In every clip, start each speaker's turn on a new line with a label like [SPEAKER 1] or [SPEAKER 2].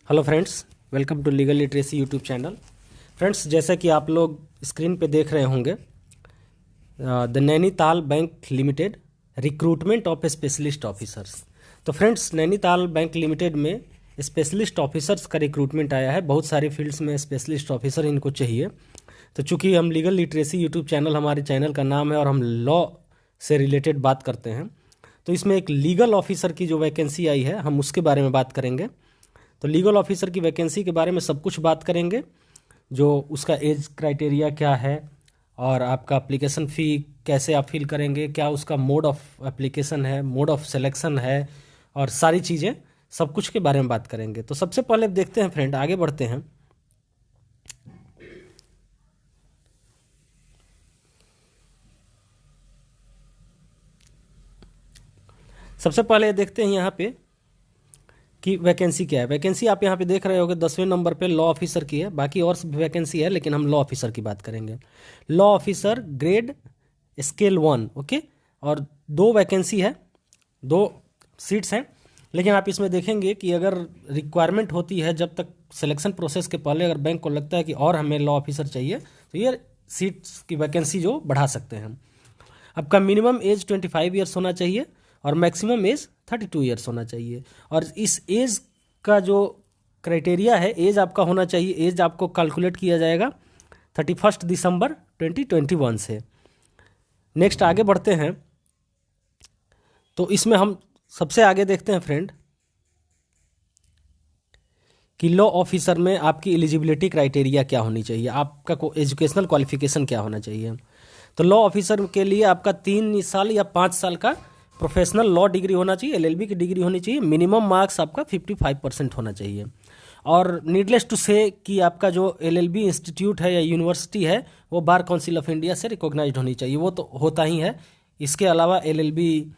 [SPEAKER 1] Hello friends, welcome to legal literacy YouTube channel. Friends, जैसा कि आप लोग स्क्रीन पे देख रहे होंगे, the Nainital bank limited recruitment of specialist officers. तो फ्रेंड्स, नैनीताल बैंक लिमिटेड में स्पेशलिस्ट ऑफिसर्स का रिक्रूटमेंट आया है। बहुत सारी फील्ड्स में स्पेशलिस्ट ऑफिसर इनको चाहिए। तो चूंकि हम लीगल लिटरेसी यूट्यूब चैनल, हमारे चैनल का नाम है और हम लॉ से रिलेटेड बात करते हैं, तो इसमें एक लीगल ऑफिसर की जो वैकेंसी आई है, हम उसके बारे में बात करेंगे। तो लीगल ऑफिसर की वैकेंसी के बारे में सब कुछ बात करेंगे, जो उसका एज क्राइटेरिया क्या है और आपका एप्लीकेशन फ़ी कैसे आप फिल करेंगे, क्या उसका मोड ऑफ एप्लीकेशन है, मोड ऑफ सिलेक्शन है, और सारी चीज़ें सब कुछ के बारे में बात करेंगे। तो सबसे पहले देखते हैं फ्रेंड, आगे बढ़ते हैं। सबसे पहले देखते हैं यहाँ पे कि वैकेंसी क्या है। वैकेंसी आप यहाँ पे देख रहे होगे 10वें नंबर पे लॉ ऑफिसर की है। बाकी और भी वैकेंसी है, लेकिन हम लॉ ऑफिसर की बात करेंगे। Law officer grade scale 1, okay. और 2 वैकेंसी है, 2 सीट्स हैं। लेकिन आप इसमें देखेंगे कि अगर रिक्वायरमेंट होती है, जब तक सिलेक्शन प्रोसेस के पहले अगर बैंक को लगता है कि और हमें लॉ ऑफिसर चाहिए, तो ये सीट्स की वैकेंसी जो बढ़ा सकते हैं। आपका मिनिमम एज 25 ईयर्स होना चाहिए और मैक्सिमम एज 32 ईयर्स होना चाहिए। और इस एज का जो क्राइटेरिया है, एज आपका होना चाहिए, एज आपको कैलकुलेट किया जाएगा 31 दिसंबर 2021 से। नेक्स्ट आगे बढ़ते हैं। तो इसमें हम सबसे आगे देखते हैं फ्रेंड कि लॉ ऑफिसर में आपकी एलिजिबिलिटी क्राइटेरिया क्या होनी चाहिए, आपका एजुकेशनल क्वालिफिकेशन क्या होना चाहिए। तो लॉ ऑफिसर के लिए आपका 3 साल या 5 साल का प्रोफेशनल लॉ डिग्री होना चाहिए, एलएलबी की डिग्री होनी चाहिए। मिनिमम मार्क्स आपका 55% होना चाहिए। और नीडलेस टू से कि आपका जो एलएलबी इंस्टीट्यूट है या यूनिवर्सिटी है, वो बार काउंसिल ऑफ इंडिया से रिकॉग्नाइज्ड होनी चाहिए। वो तो होता ही है, इसके अलावा एलएलबी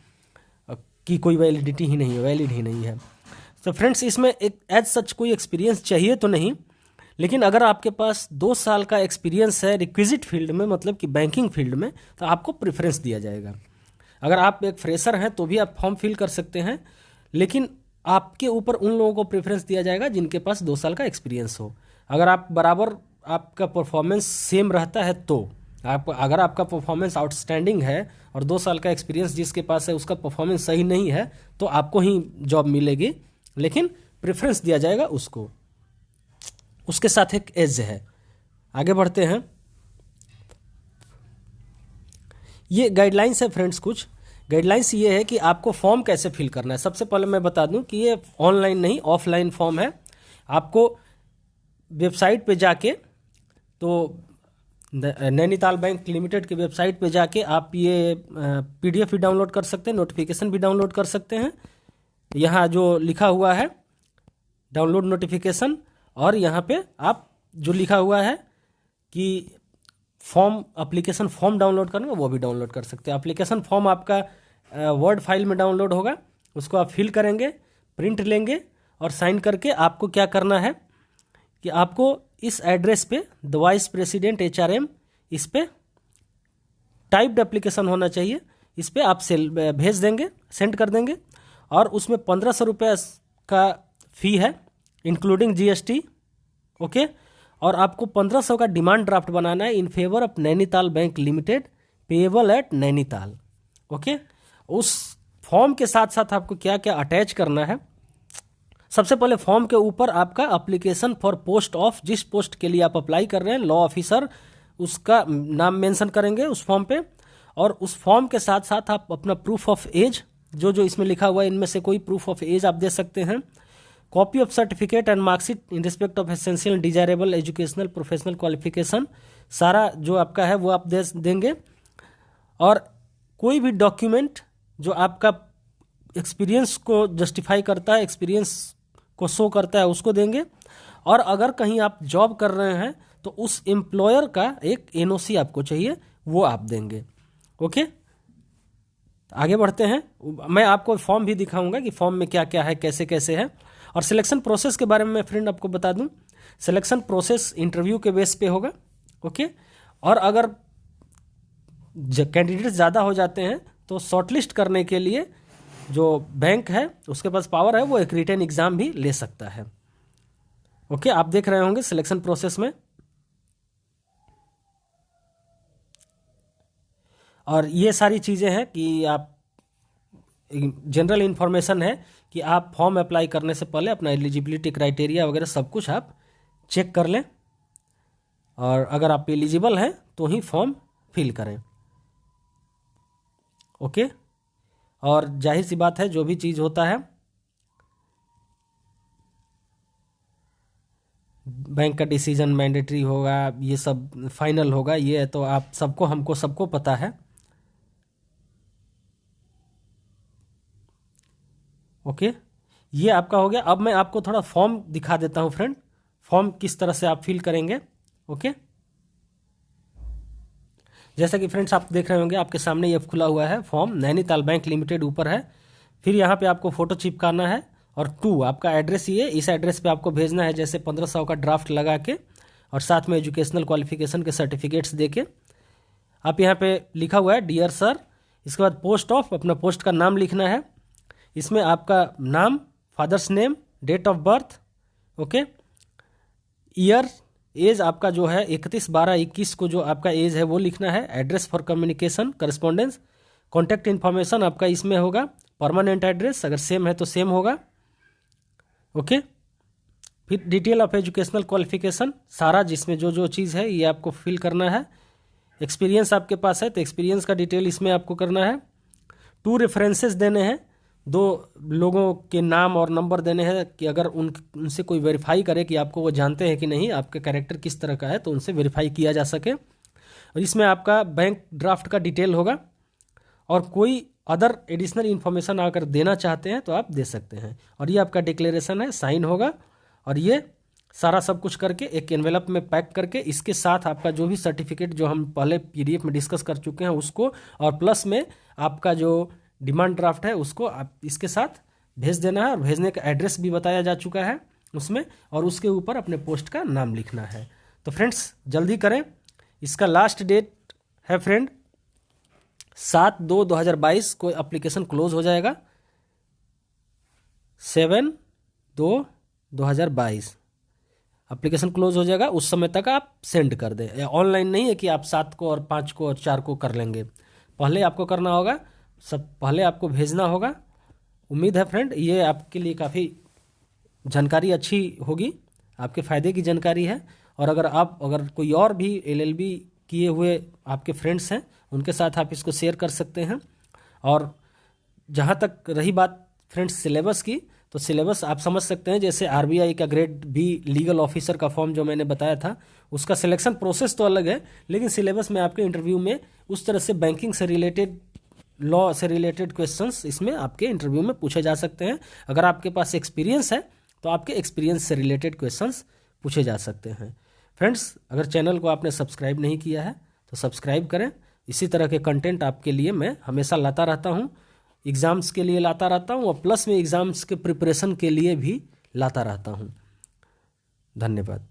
[SPEAKER 1] की कोई वैलिडिटी ही नहीं है, वैलिड ही नहीं है। तो फ्रेंड्स, इसमें एक एज सच कोई एक्सपीरियंस चाहिए तो नहीं, लेकिन अगर आपके पास 2 साल का एक्सपीरियंस है रिक्विजिट फील्ड में, मतलब कि बैंकिंग फील्ड में, तो आपको प्रेफरेंस दिया जाएगा। अगर आप एक फ्रेशर हैं तो भी आप फॉर्म फिल कर सकते हैं, लेकिन आपके ऊपर उन लोगों को प्रेफरेंस दिया जाएगा जिनके पास 2 साल का एक्सपीरियंस हो। अगर आप बराबर आपका परफॉर्मेंस सेम रहता है, तो अगर आपका परफॉर्मेंस आउटस्टैंडिंग है और 2 साल का एक्सपीरियंस जिसके पास है उसका परफॉर्मेंस सही नहीं है, तो आपको ही जॉब मिलेगी, लेकिन प्रेफरेंस दिया जाएगा उसको। उसके साथ एक एज है। आगे बढ़ते हैं। ये गाइडलाइंस है फ्रेंड्स। कुछ गाइडलाइंस ये है कि आपको फॉर्म कैसे फिल करना है। सबसे पहले मैं बता दूं कि ये ऑनलाइन नहीं, ऑफलाइन फॉर्म है। आपको वेबसाइट पे जाके, तो नैनीताल बैंक लिमिटेड की वेबसाइट पे जाके आप ये पीडीएफ भी डाउनलोड कर सकते हैं, नोटिफिकेशन भी डाउनलोड कर सकते हैं। यहाँ जो लिखा हुआ है डाउनलोड नोटिफिकेशन, और यहाँ पे आप जो लिखा हुआ है कि फॉर्म, एप्लीकेशन फॉर्म डाउनलोड करना, वो भी डाउनलोड कर सकते हैं। एप्लीकेशन फॉर्म आपका वर्ड फाइल में डाउनलोड होगा, उसको आप फिल करेंगे, प्रिंट लेंगे और साइन करके आपको क्या करना है कि आपको इस एड्रेस पे द वाइस प्रेसिडेंट HRM, इस पे टाइप्ड एप्लीकेशन होना चाहिए, इस पे आप भेज देंगे, सेंड कर देंगे। और उसमें 1500 रुपये का फ़ी है, इंक्लूडिंग GST, ओके। और आपको 1500 का डिमांड ड्राफ्ट बनाना है in favour of Nainital bank limited, payable eight Nainital, okay. उस फॉर्म के साथ साथ आपको क्या क्या अटैच करना है। सबसे पहले फॉर्म के ऊपर आपका एप्लीकेशन फॉर पोस्ट ऑफ, जिस पोस्ट के लिए आप अप्लाई कर रहे हैं, लॉ ऑफिसर, उसका नाम मेंशन करेंगे उस फॉर्म पे। और उस फॉर्म के साथ साथ आप अपना प्रूफ ऑफ एज, जो जो इसमें लिखा हुआ है इनमें से कोई प्रूफ ऑफ एज आप दे सकते हैं। Copy of certificate and marksheet in respect of essential desirable educational professional qualification, सारा जो आपका है वो आप देंगे। और कोई भी डॉक्यूमेंट जो आपका एक्सपीरियंस को जस्टिफाई करता है, एक्सपीरियंस को शो करता है, उसको देंगे। और अगर कहीं आप जॉब कर रहे हैं तो उस एम्प्लॉयर का एक NOC आपको चाहिए, वो आप देंगे, ओके। आगे बढ़ते हैं। मैं आपको फॉर्म भी दिखाऊंगा कि फॉर्म में क्या क्या है, कैसे कैसे है। और सिलेक्शन प्रोसेस के बारे में मैं फ्रेंड आपको बता दूं, सिलेक्शन प्रोसेस इंटरव्यू के बेस पे होगा, ओके। और अगर कैंडिडेट्स ज़्यादा हो जाते हैं तो शॉर्टलिस्ट करने के लिए जो बैंक है उसके पास पावर है, वो एक रिटन एग्ज़ाम भी ले सकता है। ओके, आप देख रहे होंगे सिलेक्शन प्रोसेस में। और ये सारी चीज़ें हैं कि आप जनरल इन्फॉर्मेशन है कि आप फॉर्म अप्लाई करने से पहले अपना एलिजिबिलिटी क्राइटेरिया वगैरह सब कुछ आप चेक कर लें, और अगर आप एलिजिबल हैं तो ही फॉर्म फिल करें। ओके, और जाहिर सी बात है जो भी चीज़ होता है बैंक का डिसीजन मैंडेटरी होगा, ये सब फाइनल होगा, ये तो आप सबको हमको सबको पता है। ओके, ये आपका हो गया। अब मैं आपको थोड़ा फॉर्म दिखा देता हूँ फ्रेंड, फॉर्म किस तरह से आप फिल करेंगे। ओके, जैसा कि फ्रेंड्स आप देख रहे होंगे आपके सामने ये खुला हुआ है फॉर्म, नैनीताल बैंक लिमिटेड ऊपर है। फिर यहाँ पे आपको फ़ोटो चिपकाना है, और 2 आपका एड्रेस, ये इस एड्रेस पे आपको भेजना है, जैसे 1500 का ड्राफ्ट लगा के, और साथ में एजुकेशनल क्वालिफिकेशन के सर्टिफिकेट्स दे के। आप यहाँ पे लिखा हुआ है डियर सर, इसके बाद पोस्ट ऑफ, अपना पोस्ट का नाम लिखना है। इसमें आपका नाम, father's name, date of birth, okay, year, age आपका जो है 31/12/21 को जो आपका एज है वो लिखना है। Address for communication correspondence, contact information आपका इसमें होगा। परमानेंट एड्रेस अगर सेम है तो सेम होगा। ओके, फिर डिटेल ऑफ एजुकेशनल क्वालिफिकेशन सारा, जिसमें जो जो चीज़ है ये आपको फिल करना है। एक्सपीरियंस आपके पास है तो एक्सपीरियंस का डिटेल इसमें आपको करना है। 2 रेफरेंसेस देने हैं, 2 लोगों के नाम और नंबर देने हैं कि अगर उनसे कोई वेरीफाई करे कि आपको वो जानते हैं कि नहीं, आपका कैरेक्टर किस तरह का है, तो उनसे वेरीफाई किया जा सके। और इसमें आपका बैंक ड्राफ्ट का डिटेल होगा, और कोई अदर एडिशनल इन्फॉर्मेशन अगर देना चाहते हैं तो आप दे सकते हैं। और ये आपका डिक्लेरेशन है, साइन होगा, और ये सारा सब कुछ करके एक एनवेलप में पैक करके, इसके साथ आपका जो भी सर्टिफिकेट जो हम पहले पीडीएफ में डिस्कस कर चुके हैं उसको, और प्लस में आपका जो डिमांड ड्राफ्ट है उसको आप इसके साथ भेज देना है। और भेजने का एड्रेस भी बताया जा चुका है उसमें, और उसके ऊपर अपने पोस्ट का नाम लिखना है। तो फ्रेंड्स जल्दी करें, इसका लास्ट डेट है फ्रेंड 7/2/2022 को एप्लीकेशन क्लोज हो जाएगा। 7/2/2022 एप्लीकेशन क्लोज हो जाएगा, उस समय तक आप सेंड कर दें। ऑनलाइन नहीं है कि आप 7 को और 5 को और 4 को कर लेंगे, पहले आपको करना होगा, सब पहले आपको भेजना होगा। उम्मीद है फ्रेंड ये आपके लिए काफ़ी जानकारी अच्छी होगी, आपके फ़ायदे की जानकारी है। और अगर कोई और भी एलएलबी किए हुए आपके फ्रेंड्स हैं, उनके साथ आप इसको शेयर कर सकते हैं। और जहाँ तक रही बात फ्रेंड्स सिलेबस की, तो सिलेबस आप समझ सकते हैं, जैसे आरबीआई का ग्रेड बी लीगल ऑफिसर का फॉर्म जो मैंने बताया था, उसका सिलेक्शन प्रोसेस तो अलग है, लेकिन सिलेबस में आपके इंटरव्यू में उस तरह से बैंकिंग से रिलेटेड, लॉ से रिलेटेड क्वेश्चंस इसमें आपके इंटरव्यू में पूछे जा सकते हैं। अगर आपके पास एक्सपीरियंस है तो आपके एक्सपीरियंस से रिलेटेड क्वेश्चंस पूछे जा सकते हैं। फ्रेंड्स अगर चैनल को आपने सब्सक्राइब नहीं किया है तो सब्सक्राइब करें, इसी तरह के कंटेंट आपके लिए मैं हमेशा लाता रहता हूँ, एग्ज़ाम्स के लिए लाता रहता हूँ, और प्लस में एग्ज़ाम्स के प्रिपरेशन के लिए भी लाता रहता हूँ। धन्यवाद।